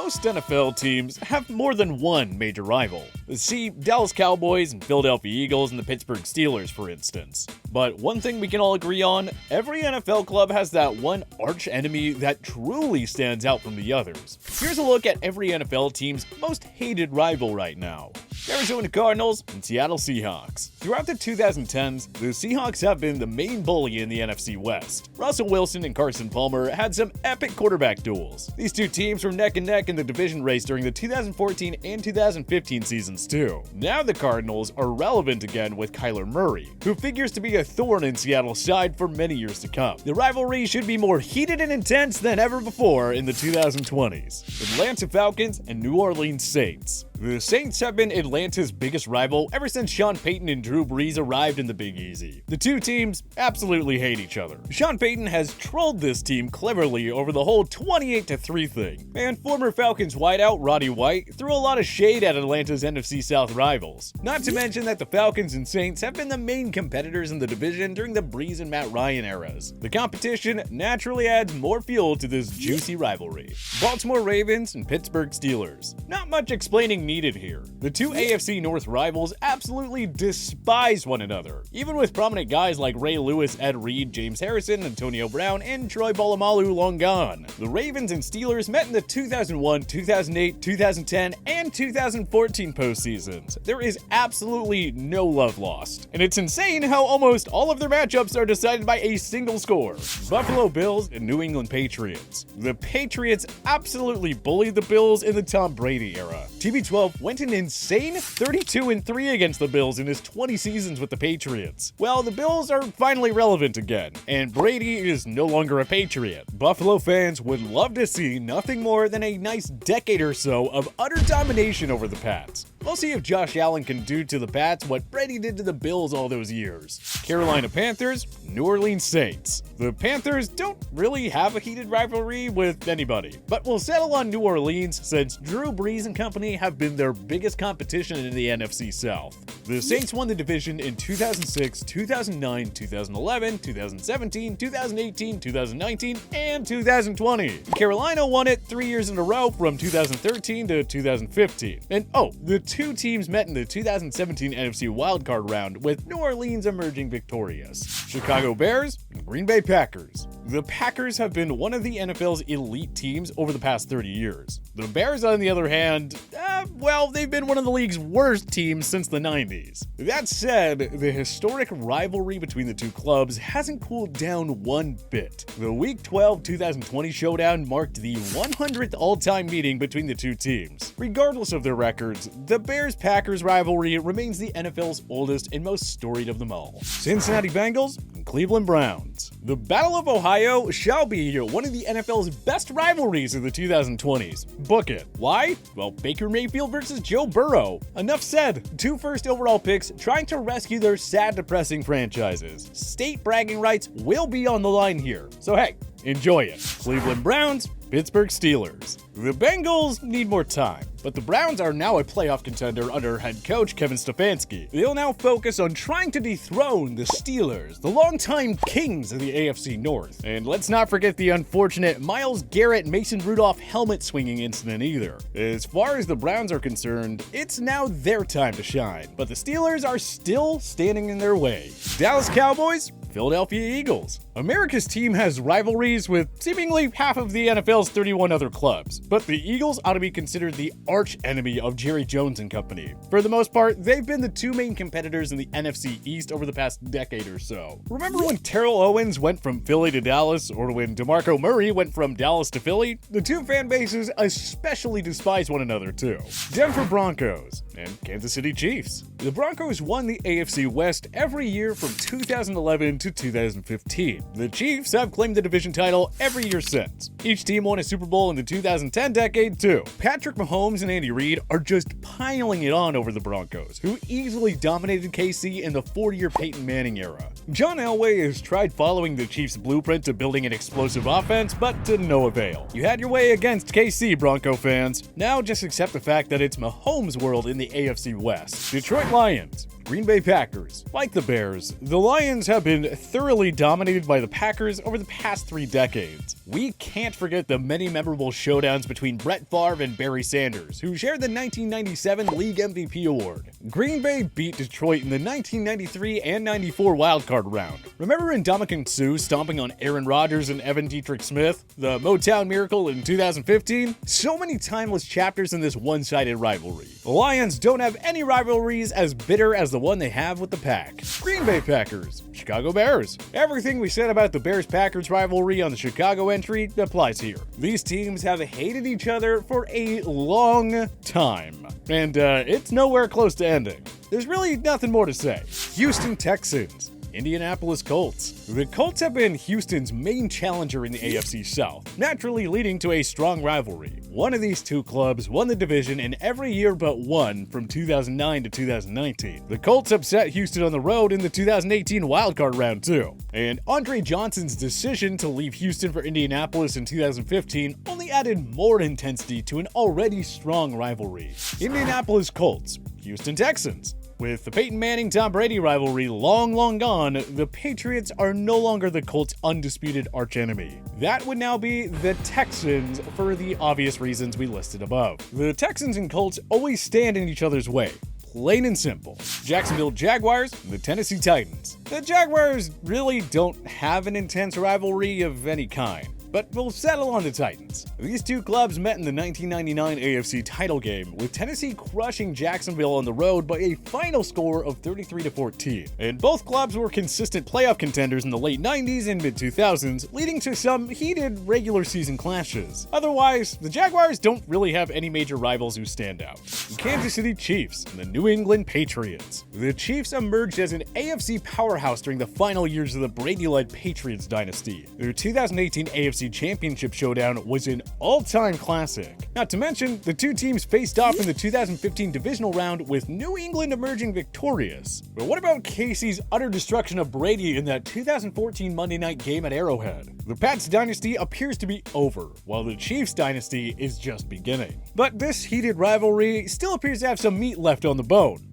most NFL teams have more than one major rival. See Dallas Cowboys and Philadelphia Eagles and the Pittsburgh Steelers, for instance. But one thing we can all agree on, every NFL club has that one arch enemy that truly stands out from the others. Here's a look at every NFL team's most hated rival right now. Arizona Cardinals and Seattle Seahawks. Throughout the 2010s, the Seahawks have been the main bully in the NFC West. Russell Wilson and Carson Palmer had some epic quarterback duels. These two teams were neck and neck in the division race during the 2014 and 2015 seasons too. Now the Cardinals are relevant again with Kyler Murray, who figures to be a thorn in Seattle's side for many years to come. The rivalry should be more heated and intense than ever before in the 2020s. Atlanta Falcons and New Orleans Saints. The Saints have been Atlanta's biggest rival ever since Sean Payton and Drew Brees arrived in the Big Easy. The two teams absolutely hate each other. Sean Payton has trolled this team cleverly over the whole 28-3 thing, and former Falcons wideout Roddy White threw a lot of shade at Atlanta's NFC South rivals. Not to mention that the Falcons and Saints have been the main competitors in the division during the Brees and Matt Ryan eras. The competition naturally adds more fuel to this juicy rivalry. Baltimore Ravens and Pittsburgh Steelers. Not much explaining needed here. The two AFC North rivals absolutely despise one another, even with prominent guys like Ray Lewis, Ed Reed, James Harrison, Antonio Brown, and Troy Polamalu long gone. The Ravens and Steelers met in the 2001, 2008, 2010, and 2014 postseasons. There is absolutely no love lost, and it's insane how almost all of their matchups are decided by a single score. Buffalo Bills and New England Patriots. The Patriots absolutely bullied the Bills in the Tom Brady era. TB12 went an insane 32-3 against the Bills in his 20 seasons with the Patriots. Well, the Bills are finally relevant again, and Brady is no longer a Patriot. Buffalo fans would love to see nothing more than a nice decade or so of utter domination over the Pats. We'll see if Josh Allen can do to the Pats what Brady did to the Bills all those years. Carolina Panthers, New Orleans Saints. The Panthers don't really have a heated rivalry with anybody, but we'll settle on New Orleans since Drew Brees and company have been their biggest competition in the NFC South. The Saints won the division in 2006, 2009, 2011, 2017, 2018, 2019, and 2020. Carolina won it 3 years in a row from 2013 to 2015. And the two teams met in the 2017 NFC wildcard round, with New Orleans emerging victorious. Chicago Bears and Green Bay Packers. The Packers have been one of the NFL's elite teams over the past 30 years. The Bears, on the other hand, they've been one of the league's worst teams since the 90s. That said, the historic rivalry between the two clubs hasn't cooled down one bit. The Week 12 2020 showdown marked the 100th all-time meeting between the two teams. Regardless of their records, the Bears-Packers rivalry remains the NFL's oldest and most storied of them all. Cincinnati Bengals and Cleveland Browns. The Battle of Ohio shall be one of the NFL's best rivalries of the 2020s. Book it. Why? Well, Baker Mayfield versus Joe Burrow. Enough said. Two first overall picks trying to rescue their sad, depressing franchises. State bragging rights will be on the line here. So hey, enjoy it. Cleveland Browns, Pittsburgh Steelers. The Bengals need more time, but the Browns are now a playoff contender under head coach Kevin Stefanski. They'll now focus on trying to dethrone the Steelers, the longtime kings of the AFC North. And let's not forget the unfortunate Myles Garrett Mason Rudolph helmet swinging incident either. As far as the Browns are concerned, it's now their time to shine, but the Steelers are still standing in their way. Dallas Cowboys, Philadelphia Eagles. America's team has rivalries with seemingly half of the NFL's 31 other clubs, but the Eagles ought to be considered the arch enemy of Jerry Jones and company. For the most part, they've been the two main competitors in the NFC East over the past decade or so. Remember when Terrell Owens went from Philly to Dallas, or when DeMarco Murray went from Dallas to Philly? The two fan bases especially despise one another too. Denver Broncos and Kansas City Chiefs. The Broncos won the AFC West every year from 2011 to 2015. The Chiefs have claimed the division title every year since. Each team won a Super Bowl in the 2010 decade too. Patrick Mahomes and Andy Reid are just piling it on over the Broncos, who easily dominated KC in the 4-year Peyton Manning era. John Elway has tried following the Chiefs' blueprint to building an explosive offense, but to no avail. You had your way against KC, Bronco fans. Now just accept the fact that it's Mahomes' world in the AFC West. Detroit Lions, Green Bay Packers. Like the Bears, the Lions have been thoroughly dominated by the Packers over the past 3 decades. We can't forget the many memorable showdowns between Brett Favre and Barry Sanders, who shared the 1997 League MVP award. Green Bay beat Detroit in the 1993 and 94 wildcard round. Remember Ndamukong Suh stomping on Aaron Rodgers and Evan Dietrich Smith? The Motown Miracle in 2015? So many timeless chapters in this one-sided rivalry. The Lions don't have any rivalries as bitter as the one they have with the Pack. Green Bay Packers, Chicago Bears. Everything we said about the Bears-Packers rivalry on the Chicago entry applies here. These teams have hated each other for a long time, and it's nowhere close to ending. There's really nothing more to say. Houston Texans, Indianapolis Colts. The Colts have been Houston's main challenger in the AFC South, naturally leading to a strong rivalry. One of these two clubs won the division in every year but one from 2009 to 2019. The Colts upset Houston on the road in the 2018 wildcard round too. And Andre Johnson's decision to leave Houston for Indianapolis in 2015 only added more intensity to an already strong rivalry. Indianapolis Colts, Houston Texans. With the Peyton Manning-Tom Brady rivalry long gone, the Patriots are no longer the Colts' undisputed archenemy. That would now be the Texans for the obvious reasons we listed above. The Texans and Colts always stand in each other's way. Plain and simple. Jacksonville Jaguars, the Tennessee Titans. The Jaguars really don't have an intense rivalry of any kind, but we'll settle on the Titans. These two clubs met in the 1999 AFC title game, with Tennessee crushing Jacksonville on the road by a final score of 33-14. And both clubs were consistent playoff contenders in the late 90s and mid-2000s, leading to some heated regular season clashes. Otherwise, the Jaguars don't really have any major rivals who stand out. The Kansas City Chiefs and the New England Patriots. The Chiefs emerged as an AFC powerhouse during the final years of the Brady-led Patriots dynasty. Their 2018 AFC Championship showdown was an all-time classic. Not to mention, the two teams faced off in the 2015 divisional round, with New England emerging victorious. But what about Casey's utter destruction of Brady in that 2014 Monday night game at Arrowhead? The Pats dynasty appears to be over, while the Chiefs dynasty is just beginning. But this heated rivalry still appears to have some meat left on the bone.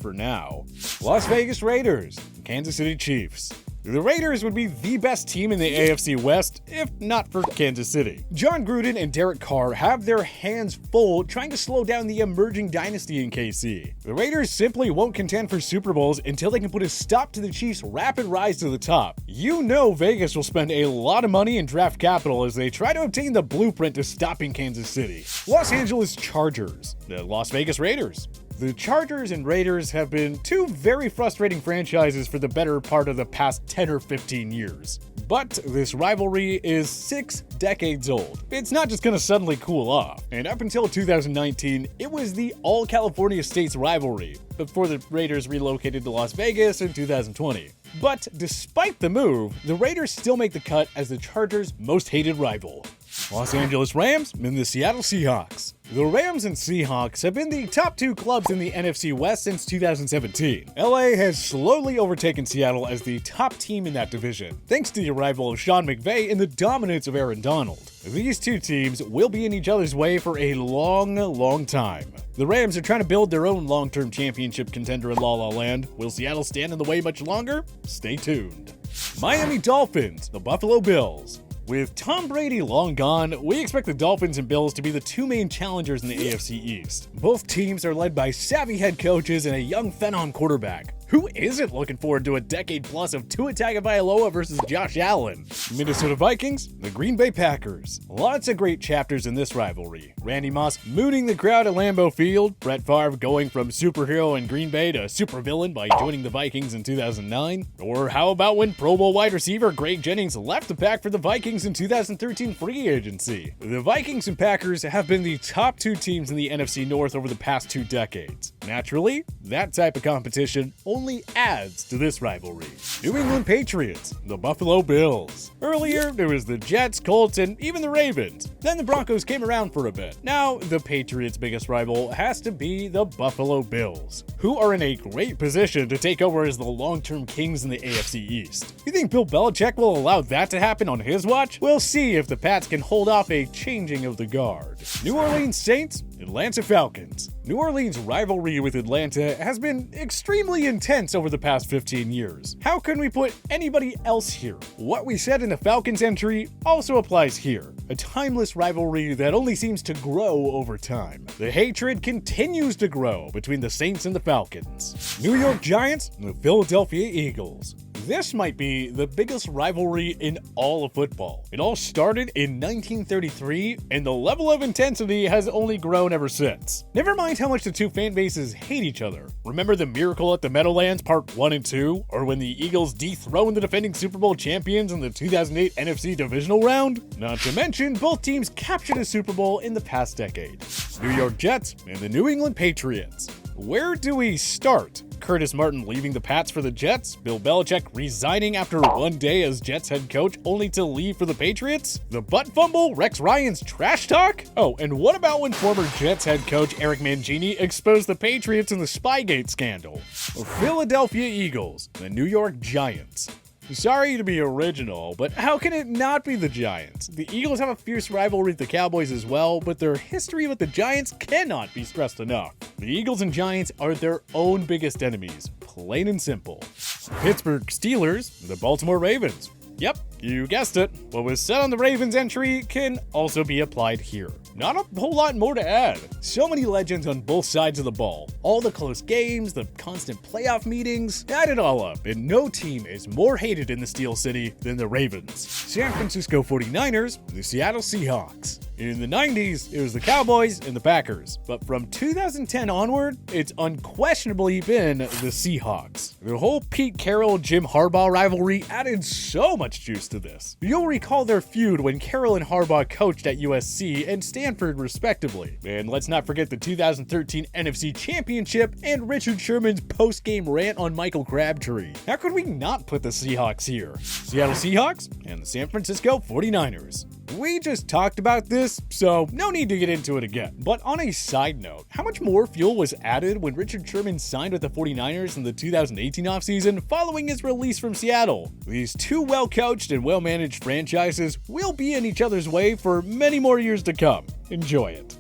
For now. Las Vegas Raiders, Kansas City Chiefs. The Raiders would be the best team in the AFC West, if not for Kansas City. John Gruden and Derek Carr have their hands full trying to slow down the emerging dynasty in KC. The Raiders simply won't contend for Super Bowls until they can put a stop to the Chiefs' rapid rise to the top. You know Vegas will spend a lot of money in draft capital as they try to obtain the blueprint to stopping Kansas City. Los Angeles Chargers, the Las Vegas Raiders. The Chargers and Raiders have been two very frustrating franchises for the better part of the past 10 or 15 years. But this rivalry is 6 decades old. It's not just gonna suddenly cool off. And up until 2019, it was the all-California states rivalry, before the Raiders relocated to Las Vegas in 2020. But despite the move, the Raiders still make the cut as the Chargers' most hated rival. Los Angeles Rams and the Seattle Seahawks. The Rams and Seahawks have been the top two clubs in the NFC West since 2017. LA has slowly overtaken Seattle as the top team in that division, thanks to the arrival of Sean McVay and the dominance of Aaron Donald. These two teams will be in each other's way for a long time. The Rams are trying to build their own long-term championship contender in La La Land. Will Seattle stand in the way much longer? Stay tuned. Miami Dolphins, the Buffalo Bills. With Tom Brady long gone, we expect the Dolphins and Bills to be the two main challengers in the AFC East. Both teams are led by savvy head coaches and a young phenom quarterback. Who isn't looking forward to a decade plus of Tua Tagovailoa versus Josh Allen? Minnesota Vikings, the Green Bay Packers. Lots of great chapters in this rivalry. Randy Moss mooning the crowd at Lambeau Field, Brett Favre going from superhero in Green Bay to supervillain by joining the Vikings in 2009. Or how about when Pro Bowl wide receiver Greg Jennings left the pack for the Vikings in 2013 free agency? The Vikings and Packers have been the top two teams in the NFC North over the past 2 decades. Naturally, that type of competition only adds to this rivalry. New England Patriots, the Buffalo Bills. Earlier, there was the Jets, Colts, and even the Ravens. Then the Broncos came around for a bit. Now, the Patriots' biggest rival has to be the Buffalo Bills, who are in a great position to take over as the long-term kings in the AFC East. You think Bill Belichick will allow that to happen on his watch? We'll see if the Pats can hold off a changing of the guard. New Orleans Saints, Atlanta Falcons. New Orleans' rivalry with Atlanta has been extremely intense over the past 15 years. How can we put anybody else here? What we said in the Falcons entry also applies here. A timeless rivalry that only seems to grow over time. The hatred continues to grow between the Saints and the Falcons. New York Giants and the Philadelphia Eagles. This might be the biggest rivalry in all of football. It all started in 1933, and the level of intensity has only grown ever since. Never mind how much the two fan bases hate each other. Remember the Miracle at the Meadowlands Part 1 and 2? Or when the Eagles dethroned the defending Super Bowl champions in the 2008 NFC Divisional Round? Not to mention, both teams captured a Super Bowl in the past decade. New York Jets and the New England Patriots. Where do we start? Curtis Martin leaving the Pats for the Jets? Bill Belichick resigning after one day as Jets head coach only to leave for the Patriots? The butt fumble? Rex Ryan's trash talk? Oh, and what about when former Jets head coach Eric Mangini exposed the Patriots in the Spygate scandal? Philadelphia Eagles, the New York Giants. Sorry to be original, but how can it not be the Giants? The Eagles have a fierce rivalry with the Cowboys as well, but their history with the Giants cannot be stressed enough. The Eagles and Giants are their own biggest enemies, plain and simple. Pittsburgh Steelers, the Baltimore Ravens. Yep, you guessed it. What was said on the Ravens entry can also be applied here. Not a whole lot more to add. So many legends on both sides of the ball. All the close games, the constant playoff meetings, add it all up, and no team is more hated in the Steel City than the Ravens. San Francisco 49ers, the Seattle Seahawks. In the 90s, it was the Cowboys and the Packers, but from 2010 onward, it's unquestionably been the Seahawks. The whole Pete Carroll-Jim Harbaugh rivalry added so much juice to this. You'll recall their feud when Carroll and Harbaugh coached at USC and Stanford respectively. And let's not forget the 2013 NFC Championship and Richard Sherman's post-game rant on Michael Crabtree. How could we not put the Seahawks here? Seattle Seahawks and the San Francisco 49ers. We just talked about this, so no need to get into it again. But on a side note, how much more fuel was added when Richard Sherman signed with the 49ers in the 2018 offseason following his release from Seattle? These two well-coached and well-managed franchises will be in each other's way for many more years to come. Enjoy it.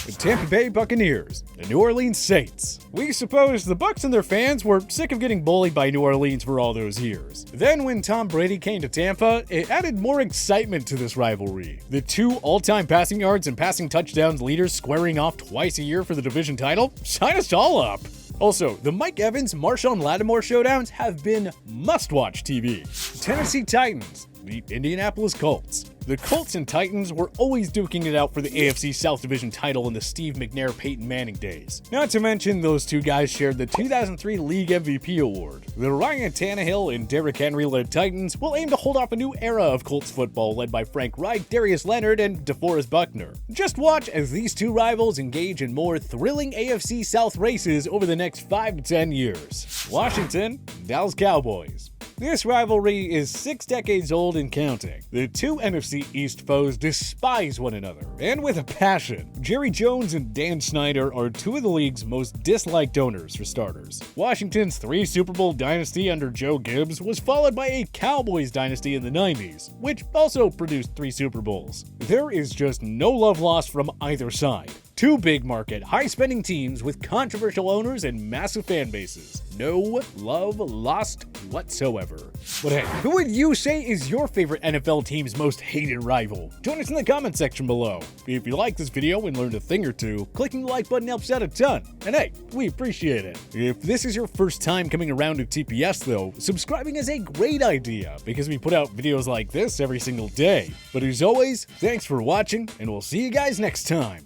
The Tampa Bay Buccaneers, the New Orleans Saints. We suppose the Bucs and their fans were sick of getting bullied by New Orleans for all those years. Then when Tom Brady came to Tampa, it added more excitement to this rivalry. The two all-time passing yards and passing touchdowns leaders squaring off twice a year for the division title? Sign us all up! Also, the Mike Evans, Marshawn Lattimore showdowns have been must-watch TV. Tennessee Titans, the Indianapolis Colts. The Colts and Titans were always duking it out for the AFC South Division title in the Steve McNair, Peyton Manning days. Not to mention those two guys shared the 2003 League MVP award. The Ryan Tannehill and Derrick Henry-led Titans will aim to hold off a new era of Colts football led by Frank Reich, Darius Leonard, and DeForest Buckner. Just watch as these two rivals engage in more thrilling AFC South races over the next 5 to 10 years. Washington, Dallas Cowboys. This rivalry is 6 decades old and counting. The two NFC East foes despise one another, and with a passion. Jerry Jones and Dan Snyder are two of the league's most disliked owners, for starters. Washington's 3 Super Bowl dynasty under Joe Gibbs was followed by a Cowboys dynasty in the 90s, which also produced 3 Super Bowls. There is just no love lost from either side. Two big-market, high-spending teams with controversial owners and massive fan bases. No love lost whatsoever. But hey, who would you say is your favorite NFL team's most hated rival? Join us in the comment section below. If you like this video and learned a thing or two, clicking the like button helps out a ton. And hey, we appreciate it. If this is your first time coming around to TPS though, subscribing is a great idea because we put out videos like this every single day. But as always, thanks for watching, and we'll see you guys next time.